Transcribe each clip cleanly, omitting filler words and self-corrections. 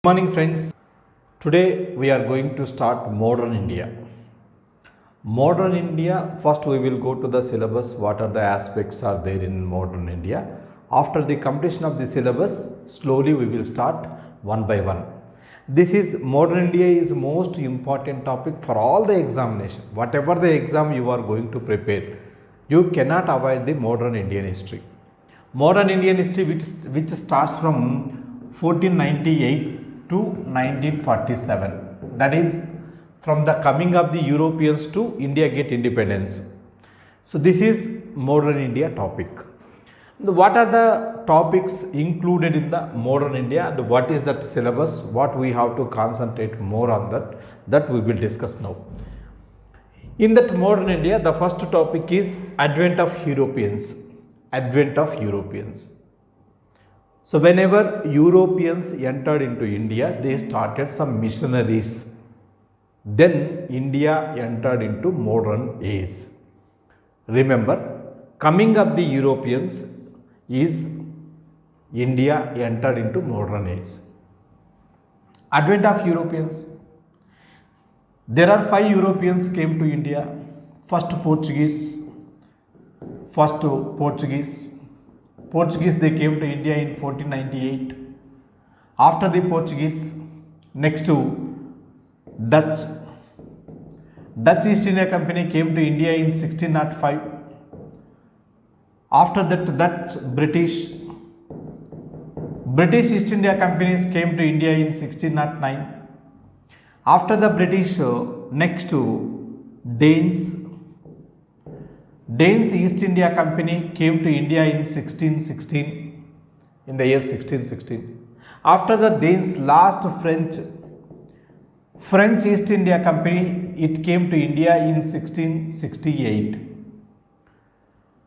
Good morning, friends. Today we are going to start modern India. Modern India, first we will go to the syllabus, what are the aspects are there in modern India. After the completion of the syllabus, slowly we will start one by one. This is modern India is most important topic for all the examination. Whatever the exam you are going to prepare, you cannot avoid the modern Indian history. Modern Indian history which starts from 1498 to 1947. That is from the coming of the Europeans to India get independence. So this is modern India topic. What are the topics included in the modern India and what is that syllabus? What we have to concentrate more on that we will discuss now. In that modern India, the first topic is advent of Europeans. Advent of Europeans. So whenever Europeans entered into India, they started some missionaries. Then India entered into modern age. Remember, coming of the Europeans is India entered into modern age. Advent of Europeans. There are 5 Europeans came to India. First Portuguese. Portuguese they came to India in 1498. After the Portuguese, next to Dutch. Dutch East India Company came to India in 1605. After that, British East India Companies came to India in 1609. After the British, next to Danes East India Company came to India in 1616, in the year 1616. After the Danes, last French East India Company, it came to India in 1668.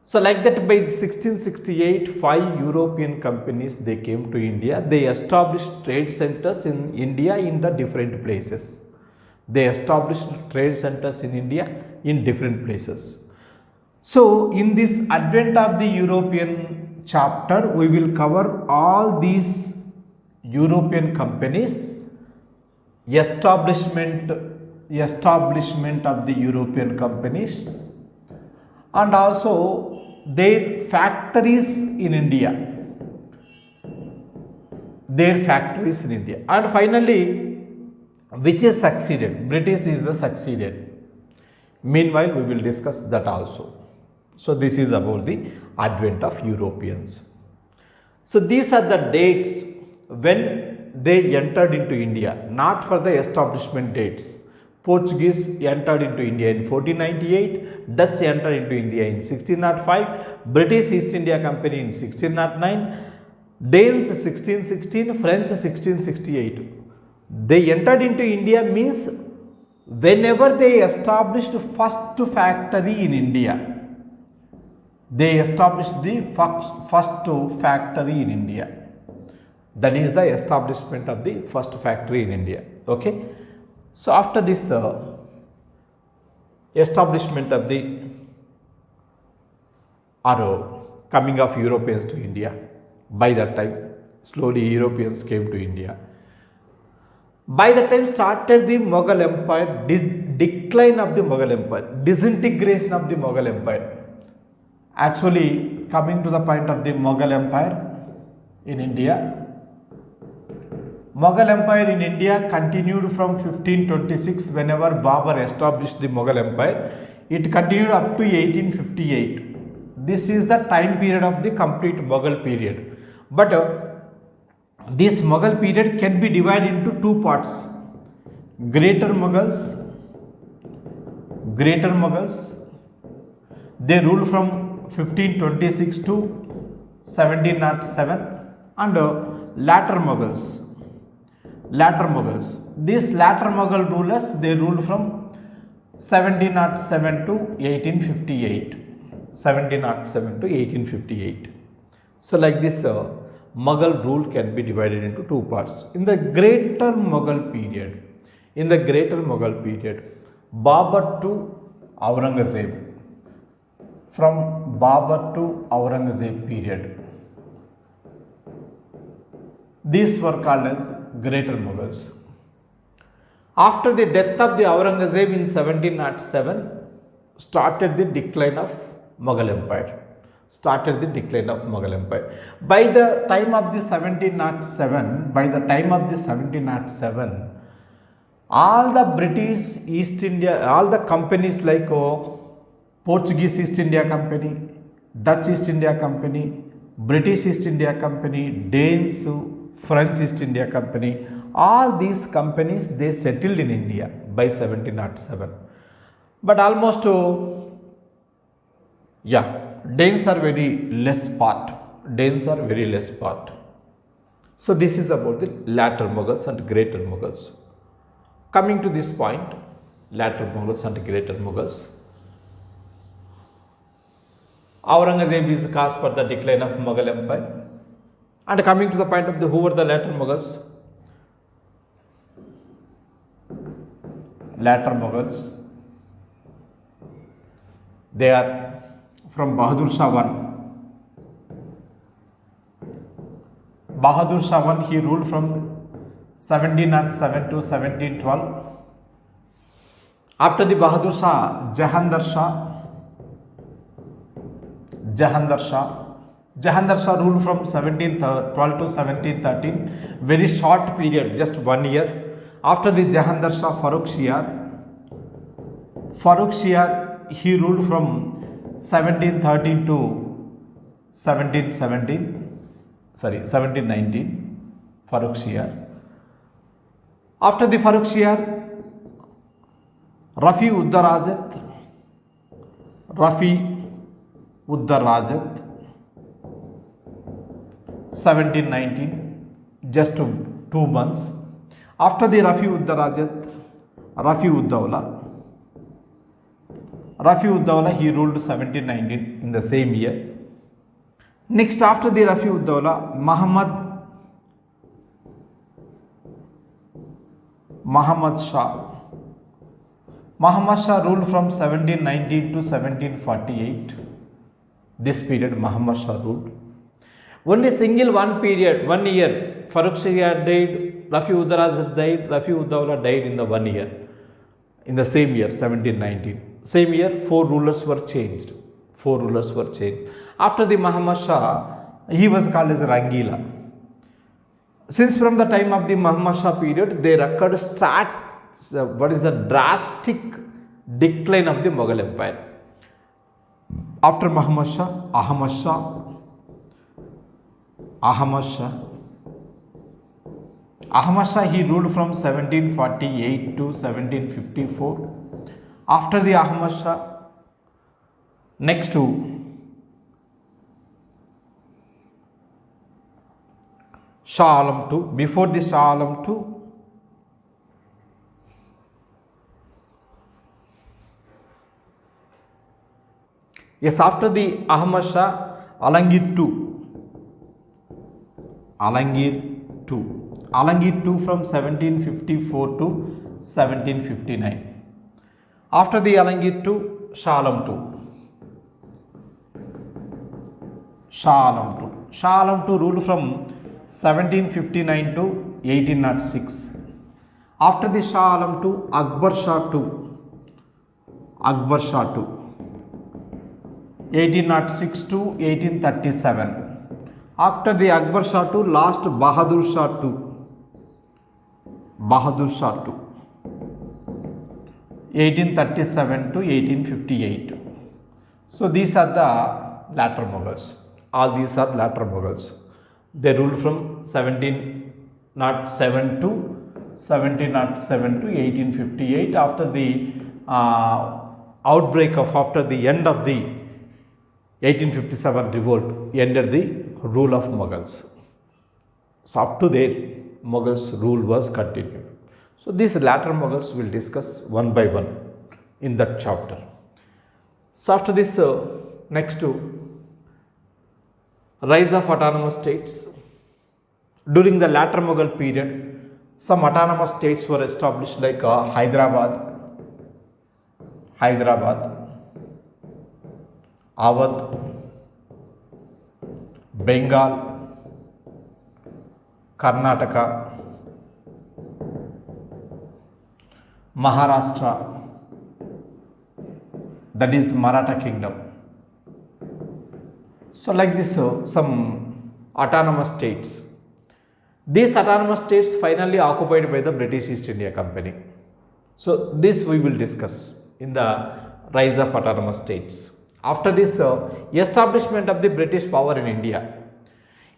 So like that, by 1668, 5 European companies, they came to India. They established trade centers in India in the different places. They established trade centers in India in different places. So in this advent of the European chapter, we will cover all these European companies, establishment of the European companies, and also their factories in India. And finally, which is succeeded? British is the succeeded. Meanwhile, we will discuss that also. So this is about the advent of Europeans. So these are the dates when they entered into India, not for the establishment dates. Portuguese entered into India in 1498, Dutch entered into India in 1605, British East India Company in 1609, Danes 1616, French 1668. They entered into India means whenever they established first factory in India. They established the first factory in India. That is the establishment of the first factory in India. Okay. So after this establishment of the coming of Europeans to India, by that time slowly Europeans came to India. By the time started the Mughal Empire, decline of the Mughal Empire, disintegration of the Mughal Empire. Actually, coming to the point of the Mughal Empire in India, Mughal Empire in India continued from 1526 whenever Babur established the Mughal Empire. It continued up to 1858. This is the time period of the complete Mughal period. But this Mughal period can be divided into 2 parts. Greater Mughals, they ruled from 1526 to 1707, and latter Mughals. These latter Mughal rulers, they ruled from 1707 to 1858. So like this, Mughal rule can be divided into 2 parts. In the Greater Mughal period, Babur to Aurangzeb. From Babur to Aurangzeb period, These were called as Greater Mughals. After the death of the Aurangzeb in 1707, started the decline of Mughal Empire. Started the decline of Mughal Empire. By the time of the 1707, all the British East India, all the companies like Portuguese East India Company, Dutch East India Company, British East India Company, Danes, French East India Company, all these companies they settled in India by 1707. But almost Danes are very less part. Danes are very less part. So this is about the latter Mughals and greater Mughals. Coming to this point, latter Mughals and greater Mughals. Aurangzeb is the cause for the decline of Mughal Empire. And coming to the point of who were the latter Mughals? Latter Mughals, they are from Bahadur Shah I. Bahadur Shah I, he ruled from 1707 to 1712. After the Bahadur Shah, Jahandar Shah ruled from 1712 to 1713, very short period, just 1 year. After the Jahandar Shah, Farrukh Shiar, he ruled from 1713 to 1719, Farrukh Shiar. After the Farrukh Shiar, Rafi Uddarajat, 1719, just 2 months. After the Rafi Uddarajat, Rafi Uddawla, he ruled 1719 in the same year. Next, after the Rafi Uddawla, Muhammad Shah ruled from 1719 to 1748. This period Muhammad Shah ruled. Only single 1 year, Farrukh Shiar died, Rafi Uddarajat died, Rafi Uddawla died in the 1 year. In the same year, 1719. Same year, 4 rulers were changed. After the Muhammad Shah, he was called as Rangila. Since from the time of the Muhammad Shah period, they occurred drastic decline of the Mughal Empire. After Muhammad Shah, Ahmad Shah, he ruled from 1748 to 1754. After the Ahmad Shah, next to Shah Alam II. Before the Shah Alam II, after the Ahmad Shah, Alangir II from 1754 to 1759. After the Alangir II, Shah Alam II. Shah Alam II ruled from 1759 to 1806. After the Shah Alam II, Akbar Shah II. 1806 to 1837. After the Akbar Shah II, last Bahadur Shah II. 1837 to 1858. So these are the latter Mughals. All these are latter Mughals. They ruled from 1707 to 1858. After the after the end of the 1857 revolt, ended the rule of Mughals. So up to there, Mughals rule was continued. So these latter Mughals will discuss one by one in that chapter. So after this, next to rise of autonomous states. During the latter Mughal period, some autonomous states were established like Hyderabad, Awadh, Bengal, Karnataka, Maharashtra, that is Maratha Kingdom. So like this, some autonomous states. These autonomous states finally occupied by the British East India Company. So this we will discuss in the rise of autonomous states. After this, establishment of the British power in India.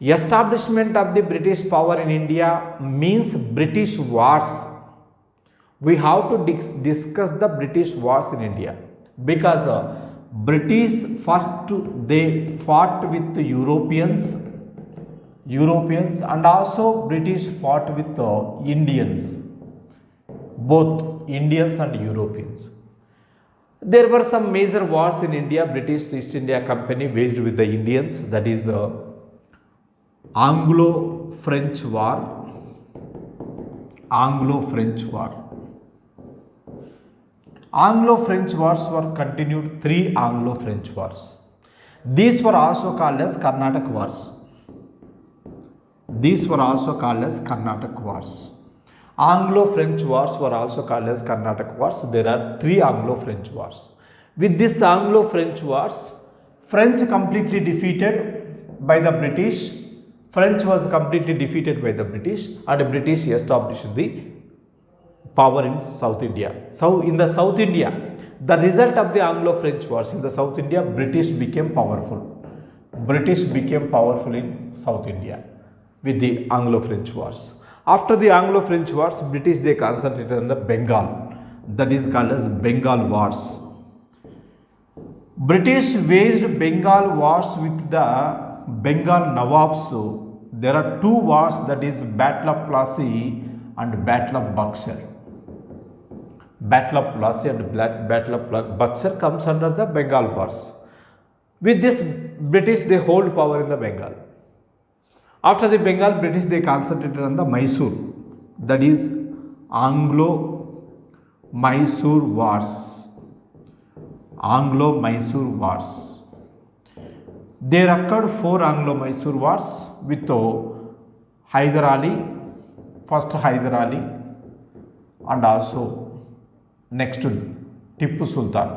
Establishment of the British power in India means British wars. We have to discuss the British wars in India, because British first they fought with the Europeans and also British fought with the Indians, both Indians and Europeans. There were some major wars in India. British East India Company waged with the Indians, that is Anglo-French War. Anglo-French War. Anglo-French wars were continued, 3 Anglo-French wars. These were also called as Carnatic wars. These were also called as Carnatic wars. Anglo-French wars were also called as Carnatic wars. There are 3 Anglo-French wars. With this Anglo-French wars, French completely defeated by the British. French was completely defeated by the British, and British established the power in South India. So in the South India, the result of the Anglo-French wars in the South India, British became powerful. British became powerful in South India with the Anglo-French wars. After the Anglo-French wars, British they concentrated on the Bengal. That is called as Bengal wars. British waged Bengal wars with the Bengal Nawabs. There are 2 wars, that is Battle of Plassey and Battle of Buxar. Battle of Plassey and Battle of Buxar comes under the Bengal wars. With this, British they hold power in the Bengal. After the Bengal, British they concentrated on the Mysore, that is Anglo-Mysore wars. Anglo-Mysore wars. There occurred 4 Anglo-Mysore wars with Hyder Ali, first Hyder Ali, and also next to Tipu Sultan.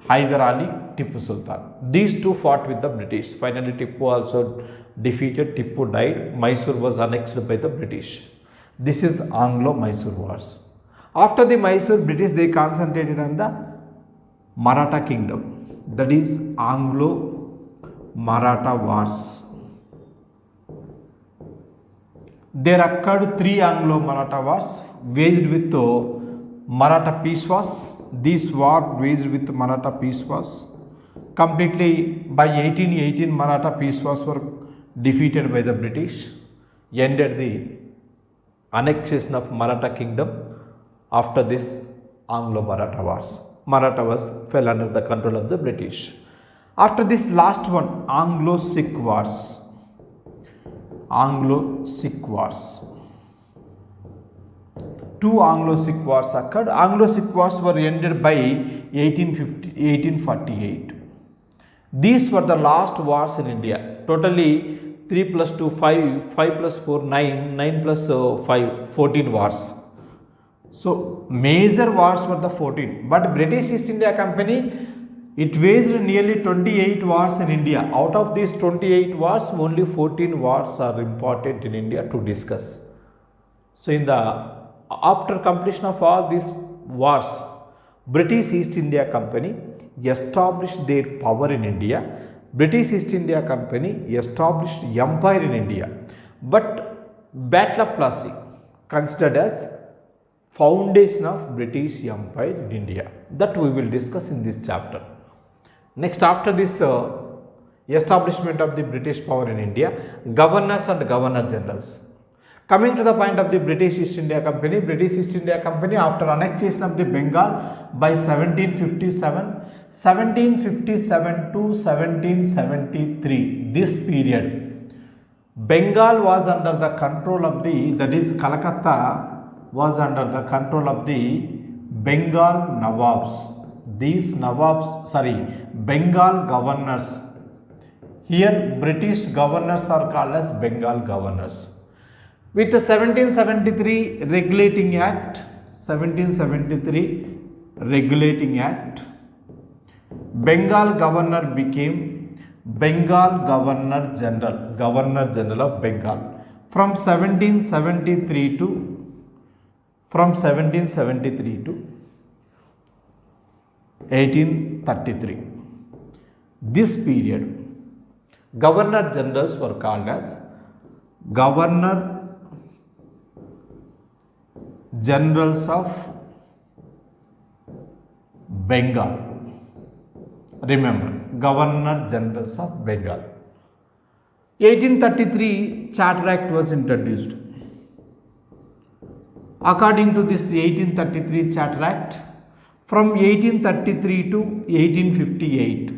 Hyder Ali, Tipu Sultan. These 2 fought with the British. Finally, Tipu also defeated. Tipu died. Mysore was annexed by the British. This is Anglo-Mysore wars. After the Mysore, British they concentrated on the Maratha Kingdom. That is Anglo-Maratha wars. There occurred 3 Anglo-Maratha wars waged with Maratha Peishwas. This war waged with Maratha Peishwas. Completely by 1818, Maratha Peishwas were defeated by the British, ended the annexation of Maratha Kingdom. After this, Anglo-Maratha wars. Marathas fell under the control of the British. After this last one, Anglo-Sikh wars. Anglo-Sikh wars. 2 Anglo-Sikh wars occurred. Anglo-Sikh wars were ended by 1848. These were the last wars in India. Totally 3 plus 2, 5, 5 plus 4, 9, 9 plus 5, 14 wars. So major wars were the 14. But British East India Company, it waged nearly 28 wars in India. Out of these 28 wars, only 14 wars are important in India to discuss. So after completion of all these wars, British East India Company established their power in India. British East India Company established empire in India. But Battle of Plassey considered as foundation of British Empire in India. That we will discuss in this chapter. Next, after this establishment of the British power in India, governors and governor generals. Coming to the point of the British East India Company, British East India Company after annexation of the Bengal by 1757 to 1773, this period, Bengal was under the control of that is Calcutta was under the control of the Bengal Nawabs. These Bengal governors. Here British governors are called as Bengal governors. With the 1773 Regulating Act, 1773 Regulating Act, Bengal governor became Bengal Governor General, Governor General of Bengal from 1773 to 1833. This period, Governor Generals were called as Governor Generals of Bengal. Remember, Governor Generals of Bengal. 1833 Charter Act was introduced. According to this 1833 Charter Act, from 1833 to 1858,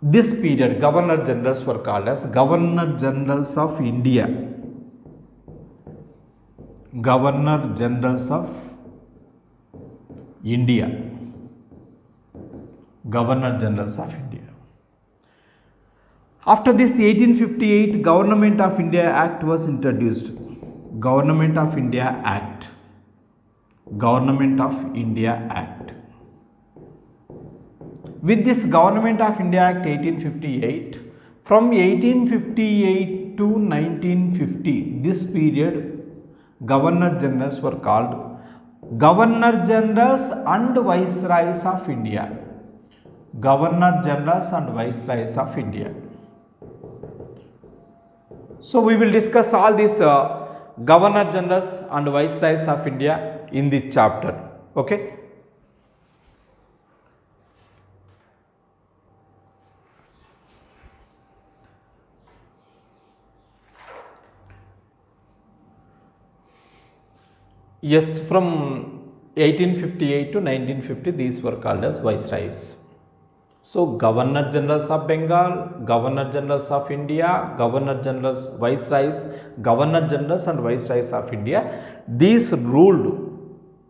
this period Governor Generals were called as Governor Generals of India. Governor Generals of India. Governor Generals of India. After this 1858 Government of India Act was introduced. Government of India Act. Government of India Act. With this Government of India Act 1858, from 1858 to 1950, this period Governor Generals were called Governor Generals and Viceroys of India. Governor Generals and Viceroys of India. So we will discuss all these Governor Generals and Viceroys of India in this chapter. Okay. Yes, from 1858 to 1950, these were called as Viceroys. So, Governor Generals of Bengal, Governor Generals of India, Governor Generals, Viceroys, Governor Generals and Viceroys of India, these ruled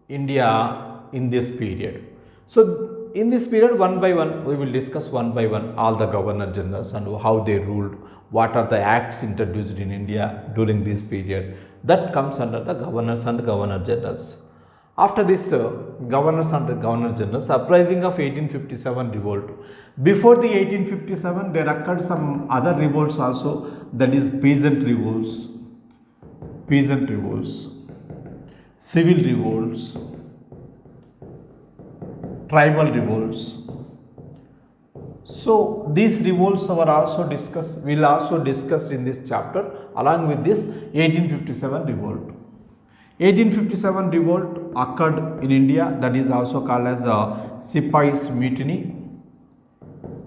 India in this period. So, in this period, one by one, we will discuss one by one all the Governor Generals and how they ruled, what are the acts introduced in India during this period. That comes under the Governors and Governor Generals. After this Governors and Governor Generals, uprising of 1857 revolt. Before the 1857, there occurred some other revolts also, that is peasant revolts, civil revolts, tribal revolts. So these revolts were also discussed, will also discussed in this chapter along with this 1857 revolt. 1857 revolt occurred in India, that is also called as Sipais Mutiny.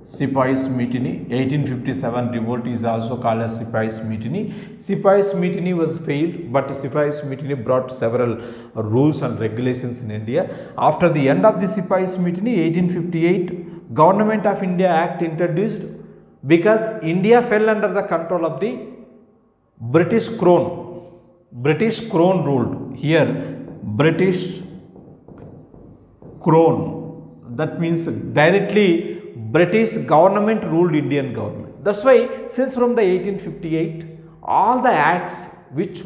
Sipais Mutiny. 1857 revolt is also called as Sipais Mutiny. Sipais Mutiny was failed, but Sipais Mutiny brought several rules and regulations in India. After the end of the Sipais Mutiny, 1858, Government of India Act introduced, because India fell under the control of the British Crown. British Crown ruled here. British Crown. That means directly British government ruled Indian government. That's why since from the 1858, all the acts which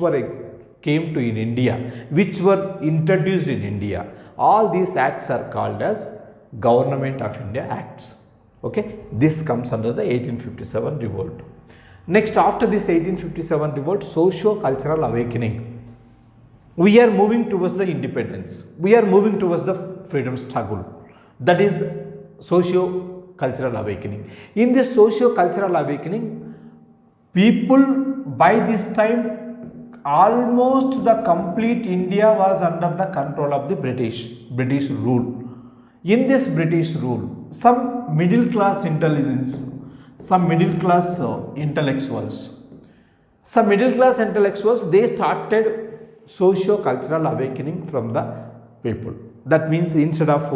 came to in India, which were introduced in India, all these acts are called as Government of India Acts. Okay, this comes under the 1857 revolt. Next, after this 1857 revolt, socio-cultural awakening. We are moving towards the independence. We are moving towards the freedom struggle. That is socio-cultural awakening. In this socio-cultural awakening, people by this time, almost the complete India was under the control of the British rule. In this British rule, some middle class intelligence, some middle class intellectuals, they started socio-cultural awakening from the people. That means instead of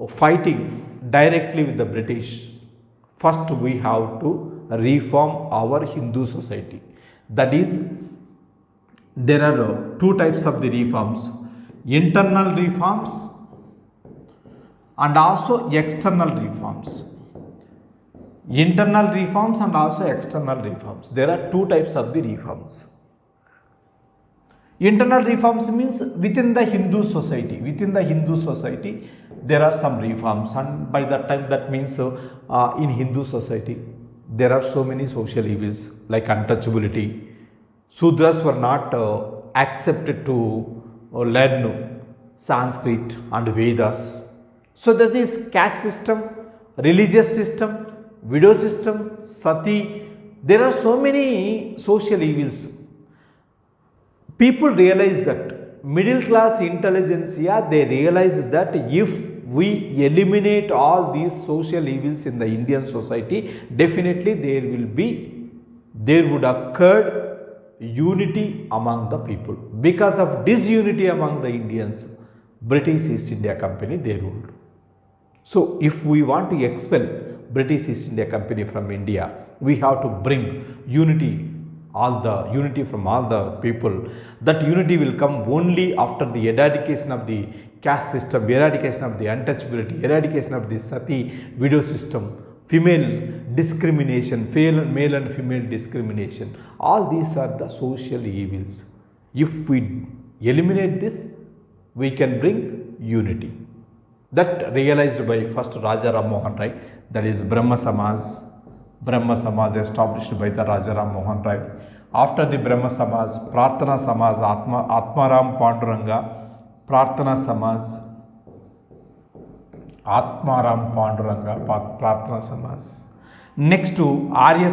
fighting directly with the British, first we have to reform our Hindu society. That is, there are two types of the reforms: internal reforms and also external reforms. internal reforms and also external reforms. There are two types of the reforms. Internal reforms means within the Hindu society. Within the Hindu society, there are some reforms, and by that time, that means in Hindu society, there are so many social evils like untouchability. Sudras were not accepted to learn Sanskrit and Vedas. So that is caste system, religious system, widow system, sati. There are so many social evils. People realize that middle class intelligentsia, they realize that if we eliminate all these social evils in the Indian society, definitely there would occur unity among the people. Because of disunity among the Indians, British East India Company, they ruled. So if we want to expel British East India Company from India, we have to bring unity from all the people. That unity will come only after the eradication of the caste system, eradication of the untouchability, eradication of the sati, widow system, female discrimination, male and female discrimination. All these are the social evils. If we eliminate this, we can bring unity. That realized by first Raja Ram Mohan Rai, that is Brahma Samaj established by the Raja Ram Mohan Rai. After the Brahma Samaj, Prarthana Samaj, Atmaram Panduranga, Prarthana Samaj, Atmaram Panduranga, Prarthana Samaj. Next to Arya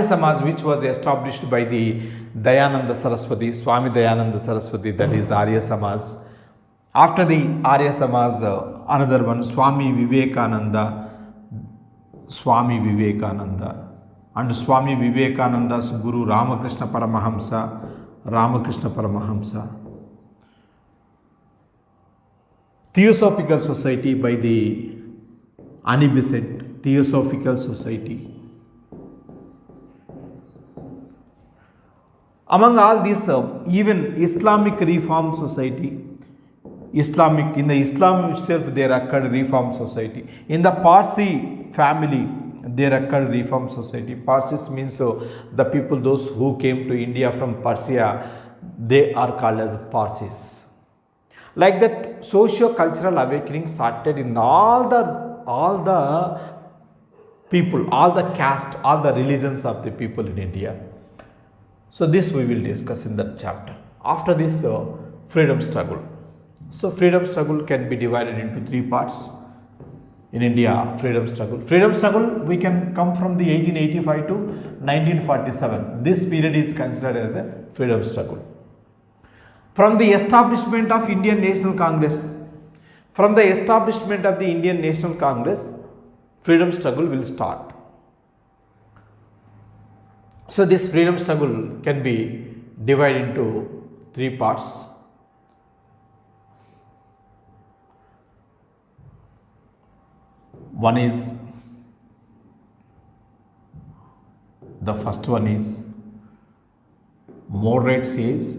Samaj, which was established by the Dayananda Saraswati, Swami Dayananda Saraswati, that is Arya Samaj. After the Arya Samaj, another one, Swami Vivekananda, and Swami Vivekananda's Guru Ramakrishna Paramahamsa. Theosophical Society by the Annie Besant, Theosophical Society. Among all these, even Islamic Reform Society, in the Islam itself, there occurred Reform Society. In the Parsi family, there occurred Reform Society. Parsis means the people, those who came to India from Persia, they are called as Parsis. Like that, socio-cultural awakening started in all the people, all the caste, all the religions of the people in India. So this we will discuss in that chapter. After this, freedom struggle. So freedom struggle can be divided into three parts. In India, freedom struggle. Freedom struggle, we can come from the 1885 to 1947. This period is considered as a freedom struggle. From the establishment of Indian National Congress, freedom struggle will start. So this freedom struggle can be divided into three parts. The first one is moderate siege.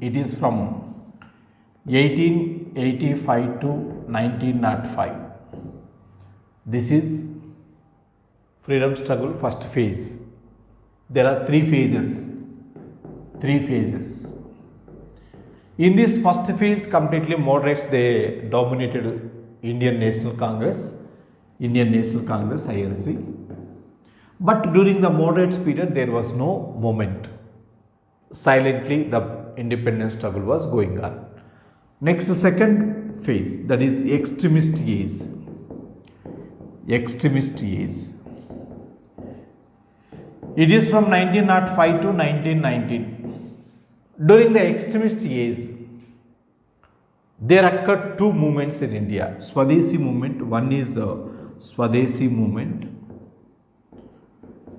It is from 1885 to 1905. This is freedom struggle first phase. There are three phases. In this first phase, completely moderates, they dominated Indian National Congress, INC. But during the moderates period, there was no movement. Silently, the independence struggle was going on. Next, the second phase, that is extremist age. It is from 1905 to 1919. During the extremist age, there occurred two movements in India. Swadeshi movement, one is Swadeshi movement.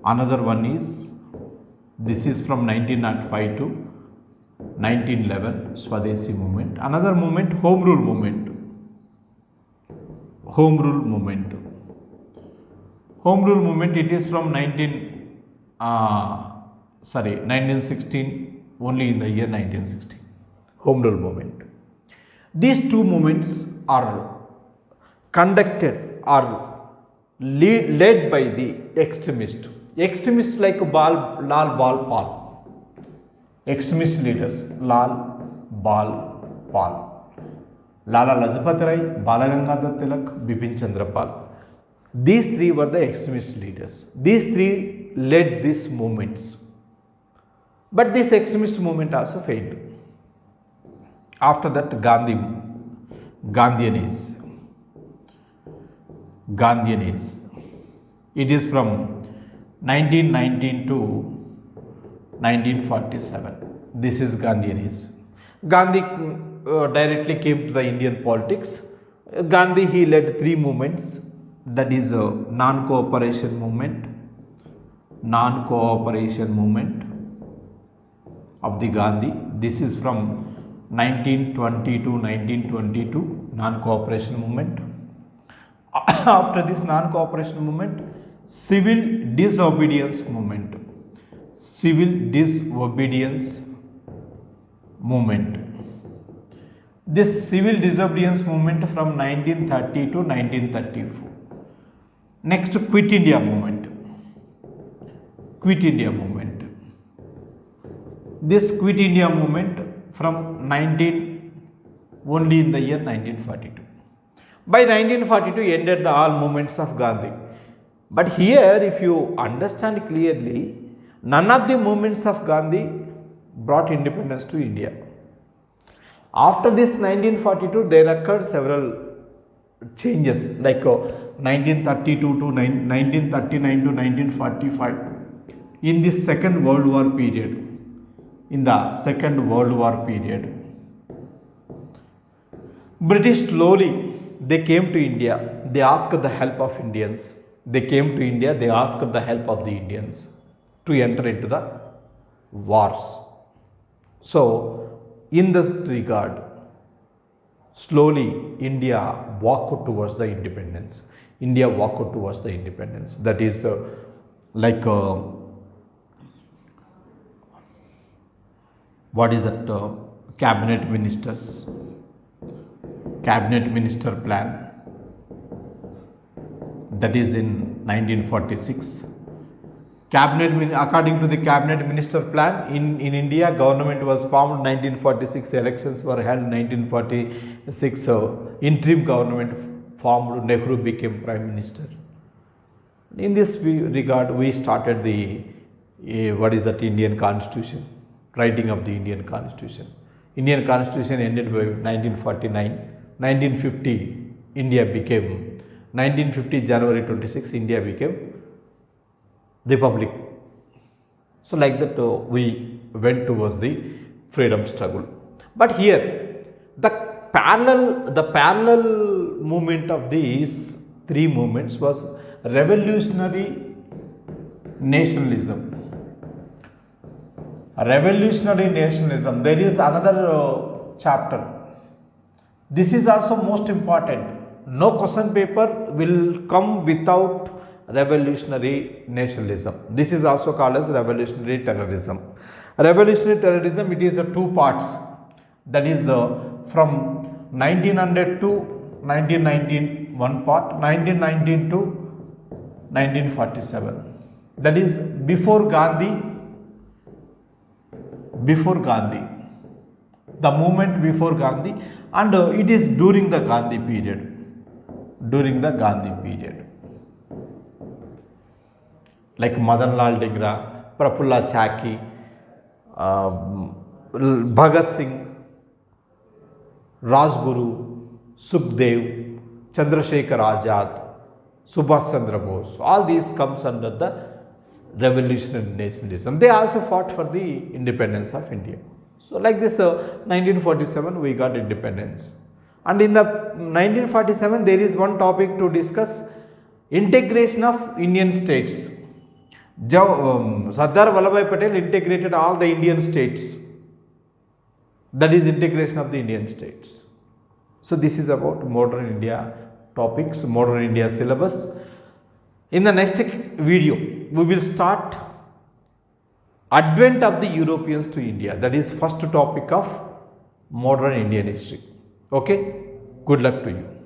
Another one is, this is from 1905 to 1911, Swadeshi movement. Another movement, Home Rule movement. Home Rule movement, it is from 1916, only in the year 1916. Home Rule movement. These two movements are conducted or led by the extremists like Lal Bal Pal, extremist leaders Lal Bal Pal, Lala Lajpat Rai, Balagangadhar Tilak, Bipin Chandra Pal. These three were the extremist leaders. These three led these movements. But this extremist movement also failed. After that, Gandhian age. It is from 1919 to 1947. This is Gandhian age. Gandhi directly came to the Indian politics. Gandhi, he led three movements. That is a non-cooperation movement of the Gandhi. This is from 1920 to 1922, non-cooperation movement. After this non-cooperation movement, civil disobedience movement. This civil disobedience movement from 1930 to 1934. Next, Quit India movement. This Quit India movement from only in the year 1942. By 1942 ended all movements of Gandhi. But here, if you understand clearly, none of the movements of Gandhi brought independence to India. After this 1942, there occurred several changes like 1932 to 1939 to 1945. In the Second World War period, British slowly they came to India. They asked the help of Indians. They came to India. They asked the help of the Indians to enter into the wars. So, in this regard, slowly India walked towards the independence. That is what is that? Cabinet minister plan. That is in 1946. According to the cabinet minister plan, in India, government was formed 1946. Elections were held 1946. Interim government formed. Nehru became prime minister. In this regard, we started the Indian Constitution. Writing of the Indian Constitution. Indian Constitution ended by 1949. 1950, India became 1950 January 26, India became republic. So like that, we went towards the freedom struggle. But here, the parallel movement of these three movements was revolutionary nationalism. There is another chapter. This is also most important. No question paper will come without revolutionary nationalism. This is also called as revolutionary terrorism. Revolutionary terrorism, it is two parts. That is from 1900 to 1919 one part, 1919 to 1947. That is before Gandhi, the movement before Gandhi, and it is during the Gandhi period. Like Madan Lal Digra, Prafulla Chaki, Bhagat Singh, Rajguru, Sukhdev, Chandrasekhar Azad, Subhash Chandra Bose. All these comes under the revolutionary nationalism. They also fought for the independence of India. So like this, 1947 we got independence. And in the 1947 there is one topic to discuss: integration of Indian states. Sardar Vallabhbhai Patel integrated all the Indian states. That is integration of the Indian states. So this is about modern India topics, modern India syllabus. In the next video, we will start advent of the Europeans to India. That is first topic of modern Indian history. Okay, good luck to you.